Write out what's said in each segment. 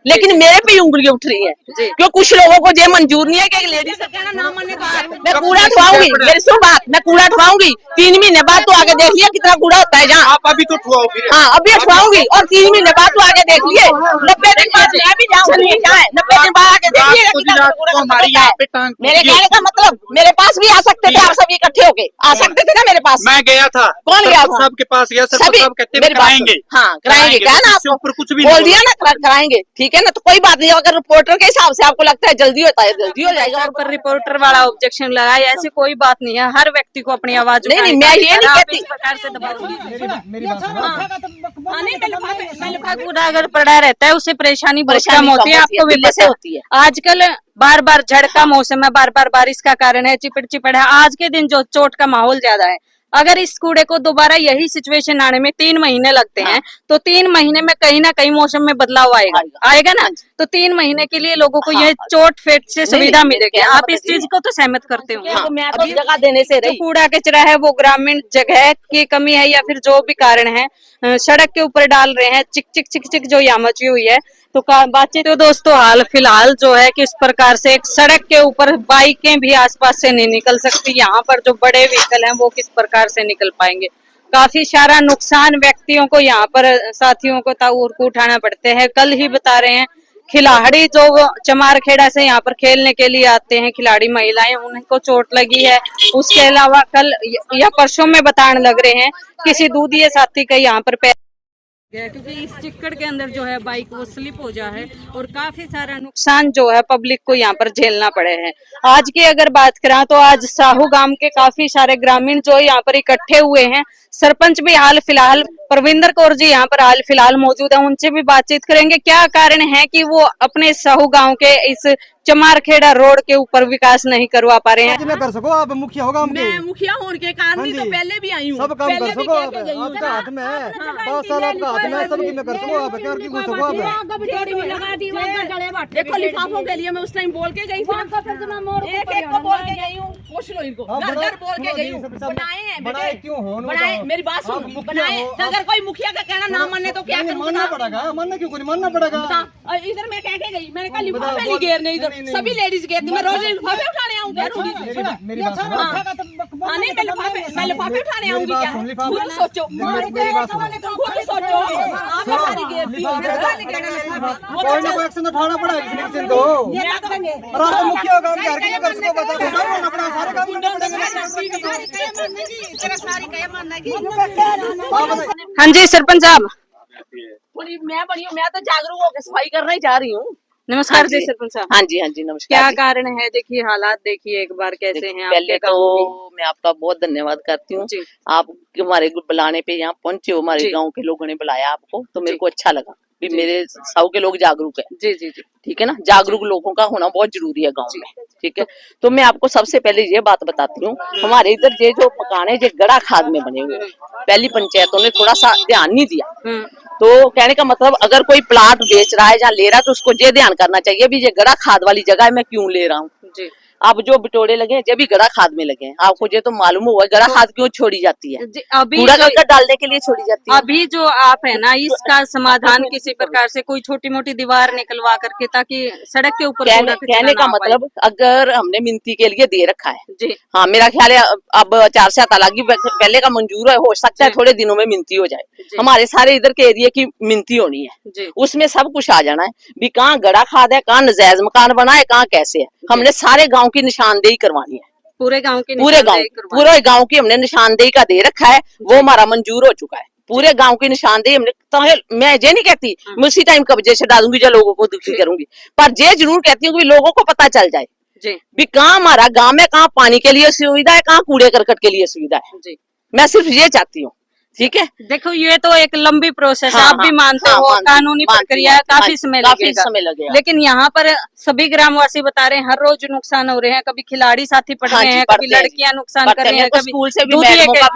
लेकिन मेरे पे उंगलियां उठ रही है क्यों कुछ लोगों को ये मंजूर नहीं है कि एक लेडीज का कहना ना मानने का। मैं कूड़ा उठवाऊंगी, मेरी सुन बात, मैं कूड़ा उठवाऊंगी 3 महीने बाद तो आगे देख लिया कितना कूड़ा होता है जहाँ। आप अभी तो उठवाओगे? हाँ अभी उठवाऊंगी और 3 महीने बाद तो आगे देख लिए, 90 दिन बाद मैं भी जाऊंगी, 90 दिन बाद आगे देख लिएगा। हमारी यहाँ पे टांग मेरे कहने का मतलब मेरे पास भी आ सकते थे आप सब इकट्ठे होके, आ सकते थे ना मेरे पास। मैं गया था, कौन गया था? सबके पास गया, सभी सब कहते हैं कराएंगे। हाँ कराएंगे, क्या ना आपको ऊपर कुछ भी बोल दिया ना कराएंगे, ठीक है ना, तो कोई बात नहीं। अगर रिपोर्टर के हिसाब से आपको लगता है जल्दी होता है जल्दी हो जाएगा। और पर रिपोर्टर वाला ऑब्जेक्शन लगाया, ऐसी कोई बात नहीं है। हर व्यक्ति को अपनी आवाज नहीं, मैं ये नहीं कहती इस प्रकार से कूड़ा अगर पड़ा रहता है उससे परेशानी बहुत कम होती है, आपको भी पता होती है। आजकल बार बार झड़का मौसम है, बार बार बारिश का कारण है, चिपड़ चिपड़ है। आज के दिन जो चोट का माहौल ज्यादा है, अगर इस कूड़े को दोबारा यही सिचुएशन आने में 3 महीने लगते हैं तो 3 महीने में कहीं ना कहीं मौसम में बदलाव आएगा ना। तो 3 महीने के लिए लोगों को यह चोट फेट से सुविधा मिलेगी। आप इस चीज को तो सहमत करते हो? मैं तो जगह देने से रही। कूड़ा कचरा है वो ग्रामीण जगह की कमी है या फिर जो भी कारण है, सड़क के ऊपर डाल रहे हैं, चिक चिक चिक चिक जो यहाँ मची हुई है। तो बातचीत तो दोस्तों हाल फिलहाल जो है कि इस प्रकार से एक सड़क के ऊपर बाइकें भी आसपास से नहीं निकल सकती, यहाँ पर जो बड़े व्हीकल हैं वो किस प्रकार से निकल पाएंगे। काफी सारा नुकसान व्यक्तियों को यहाँ पर साथियों को ताउर को उठाना पड़ते हैं। कल ही बता रहे हैं खिलाड़ी जो चमारखेड़ा से यहाँ पर खेलने के लिए आते हैं, खिलाड़ी महिलाएं, उनको चोट लगी है। उसके अलावा कल या परसों में बताने लग रहे हैं किसी दूधिये साथी का यहाँ पर पैर गया, क्योंकि इस चिक्कड़ के अंदर जो है बाइक वो स्लिप हो जा है और काफी सारा नुकसान जो है पब्लिक को यहाँ पर झेलना पड़े हैं। आज की अगर बात करें तो आज साहू गांव के काफी सारे ग्रामीण जो यहाँ पर इकट्ठे हुए हैं। सरपंच भी हाल फिलहाल परविंदर कौर जी यहाँ पर हाल फिलहाल मौजूद है, उनसे भी बातचीत करेंगे। क्या कारण है कि वो अपने साहू गांव के इस चमारखेड़ा रोड के ऊपर विकास नहीं करवा पा रहे हैं? मैं कर सको, आप मुखिया होगा। मैं मुखिया होने के कारण ही तो पहले भी आई हूँ, सब काम कर सको। आपका हाथ में है, 5 साल आपका हाथ में, सब मैं कर सको। आप क्या की घुस सको आप। देखो लिफाफों के लिए मैं उस टाइम बोल के गई थी, एक को बोल के गई हूँ, पूछ लो इनको, घर बोल के गई हूँ। बनाए क्यों हो? बनाए, मेरी बात सुन, बनाए। अगर कोई मुखिया का कहना ना माने तो क्या करूँ? मानना पड़ेगा। मानना क्यों नहीं मानना पड़ेगा? इधर मैं कह के गई, मैंने कहा लिफाफे नहीं घेरने, इधर सभी लेडीज गए थे, मैं रोज लिफाफे उठाने आऊंगी। मेरी बात सुनो। नहीं मैं लिफाफे उठाने आऊंगी क्या? खुद सोचो, खुद सोचो। आप सारी घेरती हो, कोई ना कोई एक्शन उठाना पड़ेगा किसी को। और आप मुखिया होगा, घर के कर सको, बता दो अपना सारे काम करना पड़ेगा। हाँ जी सरपंच साहब। मैं तो जागरूक होकर सफाई करने ही जा रही हूँ। नमस्कार जी सरपंच साहब। हाँ जी नमस्कार। क्या कारण है? देखिए हालात देखिए एक बार कैसे हैं। पहले तो मैं आपका बहुत धन्यवाद करती हूँ, आप हमारे बुलाने पे यहाँ पहुंचे हो, हमारे गांव के लोगों ने बुलाया आपको, तो मेरे को अच्छा लगा भी मेरे साहू के लोग जागरूक है। जी जी जी, ठीक है ना, जागरूक लोगों का होना बहुत जरूरी है गांव में। ठीक है, तो मैं आपको सबसे पहले ये बात बताती हूँ, हमारे इधर ये जो मकान है ये गड़ा खाद में बने हुए हैं। पहली पंचायतों ने थोड़ा सा ध्यान नहीं दिया, तो कहने का मतलब अगर कोई प्लाट बेच रहा है या ले रहा है तो उसको ये ध्यान करना चाहिए भी ये गड़ा खाद वाली जगह है, मैं क्यों ले रहा हूँ। अब जो बिटोड़े लगे हैं ये भी गड़ा खाद में लगे हैं, आपको ये तो मालूम हुआ गड़ा खाद क्यों छोड़ी जाती है? कूड़ा करकट डालने के लिए छोड़ी जाती है। अभी जो आप है ना, इसका समाधान किसी प्रकार से कोई छोटी मोटी दीवार निकलवा करके, ताकि सड़क के ऊपर कहने का मतलब अगर हमने मिनती के लिए दे रखा है जी, हाँ मेरा ख्याल है अब 4 से अलग पहले का मंजूर है, हो सकता है थोड़े दिनों में मिनती हो जाए। हमारे सारे इधर के एरिया की मिनती होनी है, उसमें सब कुछ आ जाना है भी कहाँ गड़ा खाद है, कहाँ नजायज मकान बना है, कहाँ कैसे है। हमने सारे गाँव की निशानदेही करवानी है, पूरे गांव की हमने निशानदेही का दे रखा है, वो हमारा मंजूर हो चुका है। पूरे गांव की निशानदेही हमने, तो मैं ये नहीं कहती मैं उसी टाइम कब्जे से डालूंगी जो लोगों को दुखी करूंगी, पर ये जरूर कहती हूँ कि लोगों को पता चल जाए भी कहाँ हमारा गांव में कहाँ पानी के लिए सुविधा है, कहाँ कूड़े करकट के लिए सुविधा है। मैं सिर्फ ये चाहती हूँ। ठीक है, देखो ये तो एक लंबी प्रोसेस है, आप भी मानते हो, कानूनी प्रक्रिया है, काफी समय लगेगा। लेकिन यहाँ पर सभी ग्रामवासी बता रहे हैं हर रोज नुकसान हो रहे हैं, कभी खिलाड़ी साथी पढ़ रहे हैं, कभी लड़कियां नुकसान कर रही हैं, कभी स्कूल से भी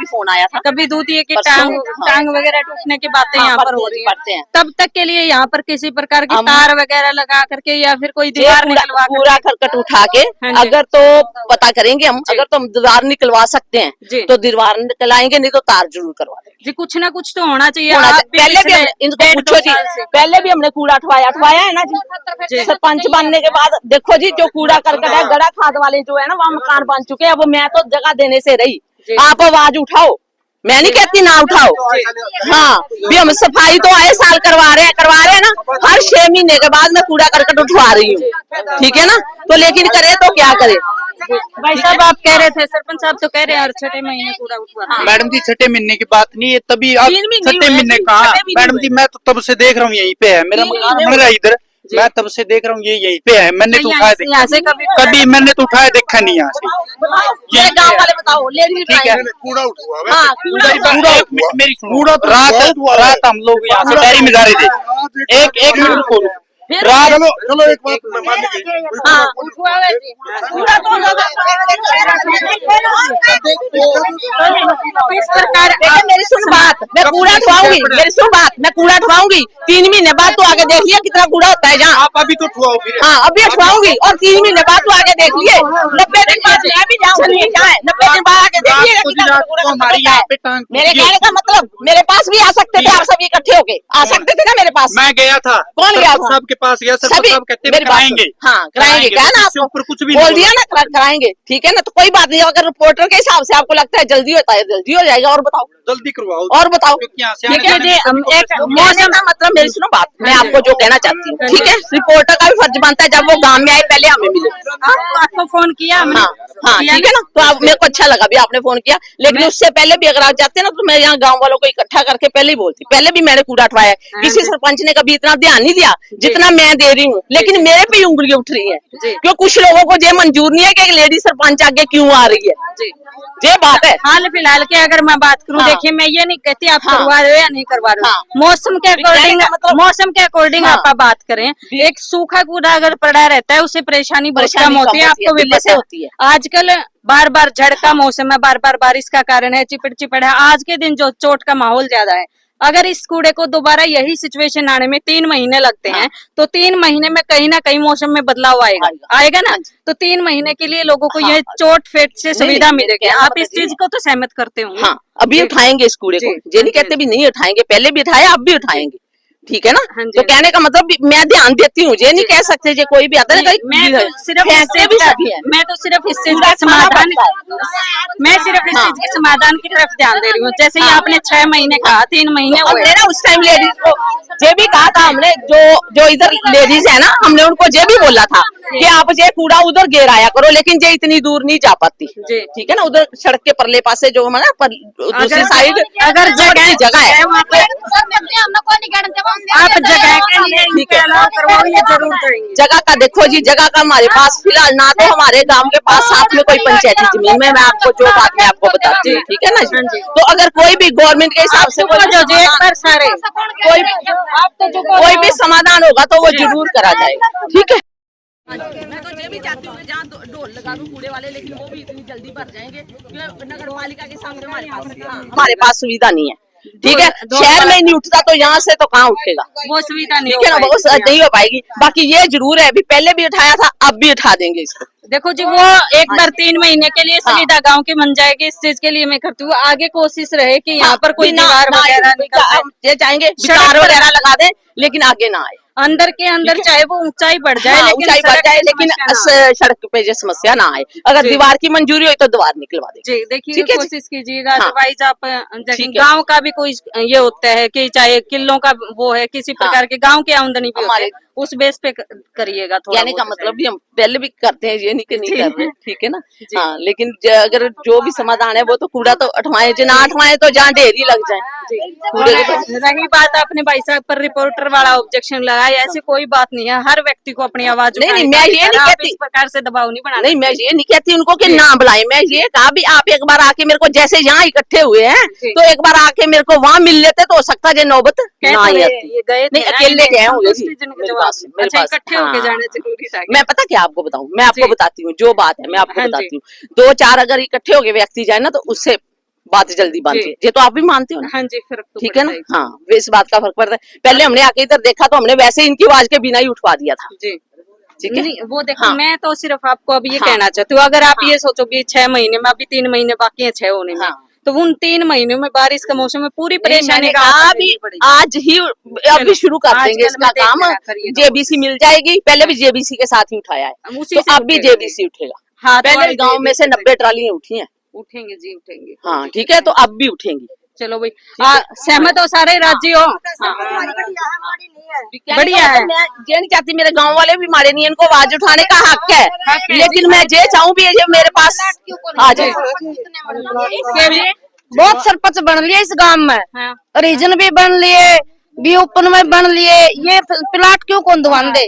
फोन आया था, कभी दूधिये की टांग वगैरह टूटने की बातें यहाँ पर हो रही है। तब तक के लिए यहाँ पर किसी प्रकार की तार वगैरह लगा करके या फिर कोई दीवार निकलवा, पूरा करकट उठा के अगर तो पता करेंगे हम, अगर तो हम दीवार निकलवा सकते हैं तो दीवार निकलाएंगे, नहीं तो तार जरूर करवा देंगे। जी कुछ ना कुछ तो होना चाहिए। होना आप चाहिए। पहले भी पिछले इनको 1.5-2 पूछो जी, साल से। पहले भी हमने कूड़ा उठवाया है ना जी। सरपंच बनने के बाद देखो जी, जो कूड़ा करकट है, गड़ा खाद वाले जो है ना, वहाँ मकान बन चुके हैं। वो मैं तो जगह देने से रही, आप आवाज उठाओ, मैं नहीं कहती ना उठाओ। हाँ, भी हम सफाई तो आए साल करवा रहे हैं ना। हर 6 महीने के बाद मैं कूड़ा करकट उठवा रही हूँ, ठीक है ना। तो लेकिन करे तो क्या करे। भाई साहब आप कह रहे थे, सरपंच साहब तो कह रहे हैं हर 6 महीने कूड़ा उठवा। मैडम जी 6 महीने की बात नहीं है, तभी आप 3 महीने 6 महीने कहा। 6 महीने मैडम जी मैं तो तब से देख रहा हूँ यहीं पे है, मेरा 3 मकान महीने बन रहा है इधर, मैं तब से देख रहा हूँ ये यहीं पे है। मैंने तो उठाया यहाँ से कभी मैंने तो उठाया देखा नहीं यहाँ से। मेरे गांव वाले बताओ, लेडीज ठीक है, कूड़ा उठवा हाँ, मेरी रात हम लोग यहाँ से डायरी में जा रहे थे। एक मिनट बोलो, रात चलो एक बात मैं मान गई। हाँ, इस प्रकार मेरी सुन बात, मैं कूड़ा उठवाऊंगी, मेरी सुन बात, मैं कूड़ा उठवाऊंगी। 3 महीने बाद तो आगे देख लिया कितना कूड़ा होता है जहाँ। आप अभी तो उठवाओ फिर। हाँ, अभी उठवाऊंगी और 3 महीने बाद तो आगे देख लिए। 90 दिन बाद मैं भी जाऊंगी, 90 दिन बाद आगे देख लिएगा कितना कूड़ा हमारी होता यहाँ है। पे टांग मेरे कहने का मतलब, मेरे पास भी आ सकते थे आप सभी इकट्ठे होके, आ सकते थे ना मेरे पास। मैं गया था, कौन गया था? साहब के पास गया, सरपंच सभी साहब कहते मेरी बात कराएंगे। सुनो। हाँ, कराएंगे, क्या ना इससे ऊपर कुछ भी बोल नहीं दिया ना, कराएंगे, ठीक है ना। तो कोई बात नहीं, अगर रिपोर्टर के हिसाब से आपको लगता है जल्दी होता है, जल्दी हो जाएगा। और बताओ, जल्दी करवाओ और बताओ। क्योंकि यहाँ से ठीक आने है जाने जी, में हम सभी को एक परेशानी मौसम का मतलब, मेरी सुनो बात, मैं आपको जो कहना चाहती हूँ, ठीक है। रिपोर्टर का भी फर्ज बनता है, जब वो गांव में आए पहले हमें मिले। आपको फोन किया हमने। हाँ हाँ, ठीक है ना। तो आप, मेरे को अच्छा लगा भी आपने फोन किया, लेकिन उससे पहले भी अगर आप जाते ना, तो मैं यहाँ गांव वालों को इकट्ठा करके पहले ही बोलती। पहले भी मैंने कूड़ा उठवाया, किसी सरपंच ने कभी इतना ध्यान नहीं दिया जितना मैं दे रही हूँ। लेकिन मेरे पे उंगली उठ रही है, क्यों कुछ लोगों को ये मंजूर नहीं है कि एक लेडी सरपंच आगे क्यों आ रही है। ये बात है। हाल फिलहाल की अगर मैं बात करूं, हाँ। देखिए मैं ये नहीं कहती आप हाँ। करवा रहे हो या नहीं करवा रहे हो। हाँ। मौसम के अकॉर्डिंग, मतलब- मौसम के अकॉर्डिंग हाँ। आप बात करें, एक सूखा कूड़ा अगर पड़ा रहता है उससे परेशानी बहुत परेशानी कम होती है, कम आपको भी दिल्ली से पता होती है। आजकल बार बार झड़ का मौसम है, बार बार बारिश का कारण है, चिपड़ चिपड़ है। आज के दिन जो चोट का माहौल ज्यादा है, अगर इस कूड़े को दोबारा यही सिचुएशन आने में 3 महीने लगते हैं, तो 3 महीने में कहीं ना कहीं मौसम में बदलाव आएगा ना। तो 3 महीने के लिए लोगों को हाँ। ये चोट फेट से सुविधा नहीं, मिलेगी। कहना आप इस मतलब चीज को तो सहमत करते होंगे। हाँ, अभी उठाएंगे इस कूड़े को, ये नहीं कहते भी नहीं उठाएंगे, पहले भी उठाया, अब भी उठाएंगे, ठीक है ना। हाँ जी। तो कहने का मतलब मैं ध्यान देती हूँ, ये नहीं कह सकते ये कोई भी आता है। मैं तो सिर्फ इस फेंकते चीज भी का, सभी है। मैं तो सिर्फ इस चीज पूरा का समाधान, खाना मैं सिर्फ इस हाँ। चीज के समाधान की तरफ ध्यान दे रही हूँ। जैसे ही हाँ। आपने 6 महीने कहा, 3 महीने और हुए। मेरा उस टाइम लेडीज को ये भी कहा था हमने, जो इधर लेडीज है ना, हमने उनको ये भी बोला था कि आप ये कूड़ा उधर गिर आया करो, लेकिन ये इतनी दूर नहीं जा पाती, जी। ठीक है ना। उधर सड़क के परले पासे जो हमारा दूसरी साइड अगर जगह है, आप जगह के लिए इनके अलावा करवाओ, ये जरूर करेंगे। जगह का देखो जी, जगह का हमारे पास फिलहाल ना तो हमारे गांव के पास साथ में कोई पंचायती जमीन में, मैं आपको जो बात मैं आपको बताती हूँ, ठीक है ना जी। तो अगर कोई भी गवर्नमेंट के हिसाब से कोई भी समाधान होगा तो वो जरूर करा जाएगा, ठीक है। मैं तो ये भी चाहती हूँ कि जहाँ ढोल लगा दूं कूड़े वाले, लेकिन वो भी इतनी जल्दी भर जाएंगे क्योंकि नगर पालिका के सामने हमारे पास सुविधा नहीं है, ठीक है। शहर में नहीं उठता तो यहाँ से तो कहाँ उठेगा, वो सुविधा नहीं ठीक है ना, हो वो पाएगी। नहीं हो पाएगी। बाकी ये जरूर है, अभी पहले भी उठाया था, अब भी उठा देंगे इसको। देखो जी, वो एक बार 3 महीने के लिए सुविधा गांव की बन जाएगी, इस चीज के लिए मैं करती हूँ। आगे कोशिश रहे कि यहाँ पर कोई दीवार वगैरह निकल, ये चाहेंगे दीवार वगैरह लगा दें, लेकिन आगे ना आए। अंदर के अंदर चाहे वो ऊंचाई बढ़ जाए, हाँ, लेकिन ऊंचाई बढ़ सड़क जाए, की लेकिन समस्या ना आए। सड़क पे ये समस्या ना आए। अगर जी। दीवार की मंजूरी हुई तो दीवार निकलवा देंगे। जी, देखिए ठीक है जी। कोशिश कीजिएगा। हाँ। अदरवाइज आप ठीक है। गांव का भी कोई ये होता है कि चाहे किलों का वो है, किसी प्रकार के गांव की आमदनी भी होती है, उस बेस पे करिएगा थोड़ा। कहने का मतलब भी हम पहले भी करते हैं, ये नहीं कि नहीं जी। कर रहे, ठीक है ना। हाँ, लेकिन अगर जो भी समाधान है वो तो कूड़ा तो उठवाए, जो ना उठवाए तो जहाँ ढेरी लग जाए। कूड़े के तो- रही बात आपने भाई साहब पर रिपोर्टर वाला ऑब्जेक्शन लगाया, ऐसी कोई बात नहीं है। हर व्यक्ति को अपनी आवाज नहीं, उठाने मैं का ये अधिकार नहीं है, आप कहती। इस प्रकार से दबाव नहीं बनाना। नहीं, मैं ये नहीं कहती उनको कि ना बुलाए, मैं ये कहा भी आप एक बार आके मेरे को, जैसे यहाँ इकट्ठे हुए हैं जी। तो एक बार आके मेरे को वहाँ मिल लेते तो हो सकता है नौबत ना आई आती। ये गए नहीं, थे ना, अकेले इन्हें गए होंगे संतुष्टि जी, जन के मेरे जवाब। पास, मेरे अच्छा, पास। इकट्ठे होके हाँ। जाना जरूरी था। मैं पता क्या आपको बताऊं, मैं आपको जी। बताती हूँ जो बात है, मैं आपको हाँ जी। बताती हूँ। 2-4 अगर इकट्ठे होके व्यक्ति जाए ना तो उससे बात जल्दी बनती जी। है, ये तो आप भी मानते हो ना, हाँ जी, फर्क तो ठीक है ना। पड़ता ही। हाँ, इस बात का फर्क पड़ता है। पहले हमने आके इधर देखा तो हमने वैसे इनकी आवाज के बिना ही उठवा दिया था, जी, ठीक है। नहीं, वो देखो हाँ। मैं तो सिर्फ आपको अब ये हाँ। कहना चाहती हूँ, अगर आप ये सोचो कि 6 महीने में, अभी 3 महीने बाकी है 6 होने में, हाँ। तो उन 3 महीनों में बारिश का मौसम में पूरी मैंने परेशानी का कहा अभी आज ही अभी शुरू कर आज देंगे कल इसका में देख काम। लेना करिएगा। जेबीसी मिल जाएगी, पहले भी जेबीसी के साथ ही उठाया है, उसी तो से अब भी उठेगा। जेबीसी उठेगा। हाँ, तो पहले आज गांव में से JBC 90 ट्रालियां उठी हैं। उठेंगे जी, उठेंगे। हाँ ठीक है, तो अब भी उठेंगी। चलो भाई, सहमत हो सारे राज्य हो? बढ़िया है। मैं ये नहीं चाहती मेरे गांव वाले भी मारे नहीं, इनको आवाज उठाने का हक है, लेकिन मैं ये चाहूँ भी ये मेरे पास आ जाए। बहुत सरपंच बन लिए इस गांव में, हाँ। रीजन भी बन लिए, भी ओपन में बन लिए, ये प्लाट क्यों कौन दुआन दे?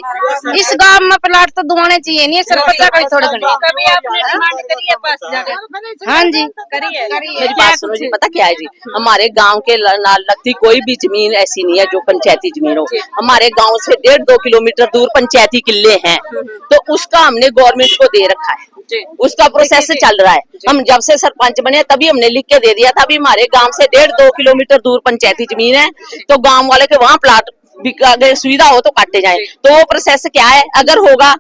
इस गांव में प्लाट तो दुआने चाहिए नहीं, सरपंच का थोड़े घने। कभी आपने डिमांड करी है पास जाकर? हाँ जी, करिए। मेरी बात सुनो जी, पता क्या है जी, हमारे गांव के लगती कोई भी जमीन ऐसी नहीं है जो पंचायती जमीन हो। हमारे गांव से 1.5-2 किलोमीटर दूर पंचायती किले हैं, तो उसका हमने गवर्नमेंट को दे रखा है, उसका प्रोसेस चल रहा है। हम जब से सरपंच बने तभी हमने लिख के दे दिया था, अभी हमारे गांव से 1.5-2 किलोमीटर दूर पंचायती जमीन है, तो गांव वाले के वहाँ प्लाट भी अगर सुविधा हो तो काटे जाए। तो वो प्रोसेस क्या है, अगर होगा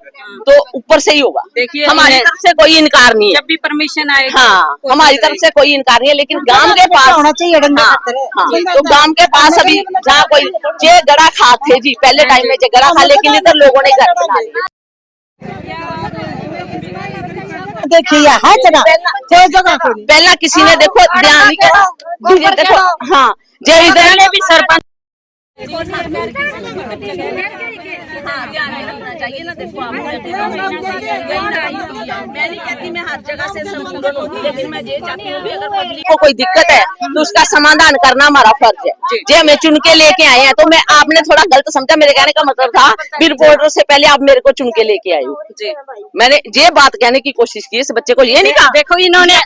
तो ऊपर से ही होगा, देखिए हमारी तरफ से कोई इनकार नहीं है। जब भी परमिशन आएगी, हाँ, हमारी तरफ से कोई इनकार नहीं है, लेकिन गांव के पास होना चाहिए। हाँ, तो गांव के पास अभी जहाँ कोई जे गड़ा खा थे जी, पहले टाइम में जे गड़ा खा, लेकिन इधर लोगों ने घर बना लिया। देखिए हर जगह कोई जगह पहला किसी ने देखो ध्यान नहीं करा, देखो हाँ, जे इधर भी सरपंच हाँ, ध्यान रखना चाहिए ना। देखो आप, मैं नहीं कहती मैं हर जगह से संपूर्ण होगी, लेकिन मैं ये चाहती हूँ अगर पब्लिक को कोई दिक्कत है तो उसका समाधान करना हमारा फर्ज है। जे हमें चुन के लेके आए हैं, तो मैं आपने थोड़ा गलत समझा, मेरे कहने का मतलब था भी रिपोर्टर से पहले आप मेरे को चुन के लेके आए हो। मैंने ये बात कहने की कोशिश की, इस बच्चे को ये नहीं कहा। देखो इन्होंने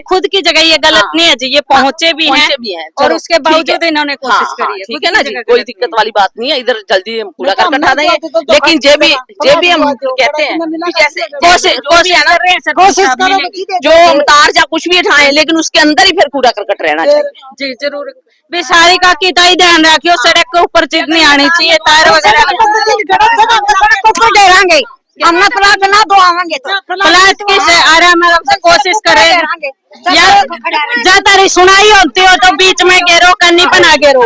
खुद की जगह ये गलत नहीं है जी, ये पहुंचे भी हैं और उसके बावजूद इन्होंने कोशिश करी है। ठीक है ना जी, कोई दिक्कत वाली बात नहीं है, इधर जल्दी हम कूड़ा करकट हटा देंगे। लेकिन जे भी हम कहते हैं कि जैसे कोशिश करो जो हम तार या कुछ भी उठाए, लेकिन उसके अंदर ही फिर कूड़ा करकट रहना चाहिए। जी जरूर। बेसारी का कितना ही ध्यान रखियो, सड़क के ऊपर चीज नहीं आनी चाहिए, टायर वगैरह। हमने प्लाट ना दुआवेंगे तो प्लाट की से आराम से कोशिश करें। जा तारी सुनाई होती हो तो बीच में घेरो, कन्नी बना घेरो।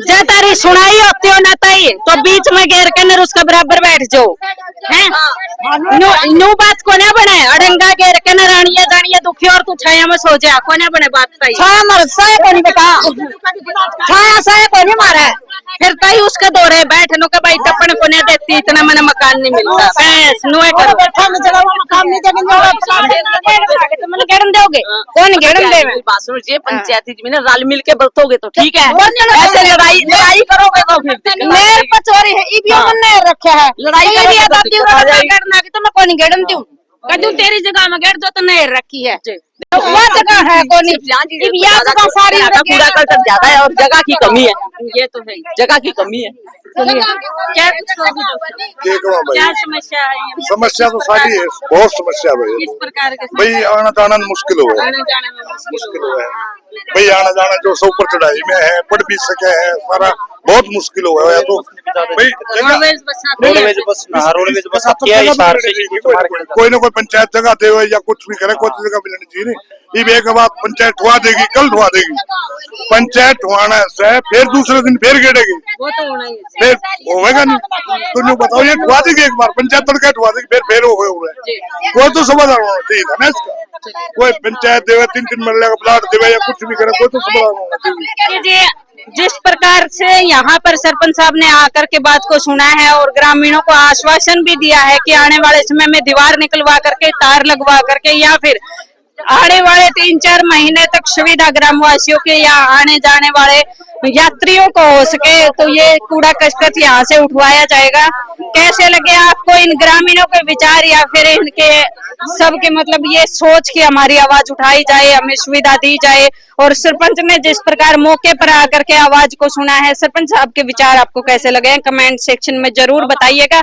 जा तारी सुनाई होती हो ना ताई, तो बीच में घेर कर उसका बराबर बैठ जाओ। हैं न्यू बात को ना बने, अड़ंगा घेर के न रानिया जानिया दुखी और तू छाया में सो जा, को ना बने बात ताई। छाया मर सहे को नहीं बेटा, छाया सहे को नहीं मारे। फिर ताई उसके दौरे बैठने का भाई टप्पन को नहीं देती, इतना मैंने मकान नहीं मिलता। करो बैठा में जरा मकान नहीं देंगे, मतलब घेरन दोगे कौन घेरन देवे? बात सुनो, ये पंचायती जमीन है, रल मिल के बरतोगे तो ठीक है, ऐसे लड़ाई करोगे तो फिर मेरे पर चोरी है, ईवीएम ने रखा है, लड़ाई करोगे करना कि तो मैं कौन घेरन दूं? कदू तेरी जगह में घेर दो तो नहीं रखी है। वो जगह है कौन? ये जगह सारी कूड़ा करकट ज्यादा है और जगह की कमी है, ये तो है, जगह की कमी है। क्या समस्या है? समस्या तो सारी है, बहुत समस्या भाई। किस प्रकार के? भाई आना जाना मुश्किल हो गया, आने जाने में मुश्किल हो गया भाई, आना जाना जो सौ पर चढ़ाई में है, पढ़ भी सके है, सारा बहुत मुश्किल हो गया। तो भाई रोडवेज बस कोई ना कोई पंचायत जगह दे या कुछ भी करे, कोई जगह मिलनी चाहिए। ये एक बात पंचायत ठुआ देगी, कल ठुआ देगी, पंचायत ठुआना से फिर दूसरे दिन फिर गेड़ेगी, वो तो होना ही फिर होगा नहीं। तो नहीं बताओ, ये ठुआ देगी एक बार, पंचायत तड़का ठुआ देगी, फिर हो गए। कोई तो समाधान होना चाहिए था ना इसका। कोई पंचायत देवे 3-3 मरले का प्लाट देवे या कुछ भी करे, कोई तो समाधान होना चाहिए। जिस प्रकार से यहाँ पर सरपंच साहब ने आकर के बात को सुना है और ग्रामीणों को आश्वासन भी दिया है कि आने वाले समय में दीवार निकलवा करके, तार लगवा करके या फिर आने वाले 3-4 महीने तक सुविधा ग्रामवासियों के यहाँ आने जाने वाले यात्रियों को हो सके, तो ये कूड़ा करकट यहाँ से उठवाया जाएगा। कैसे लगे आपको इन ग्रामीणों के विचार या फिर इनके सबके मतलब ये सोच कि हमारी आवाज उठाई जाए, हमें सुविधा दी जाए, और सरपंच ने जिस प्रकार मौके पर आकर के आवाज को सुना है, सरपंच साहब के विचार आपको कैसे लगे कमेंट सेक्शन में जरूर बताइएगा।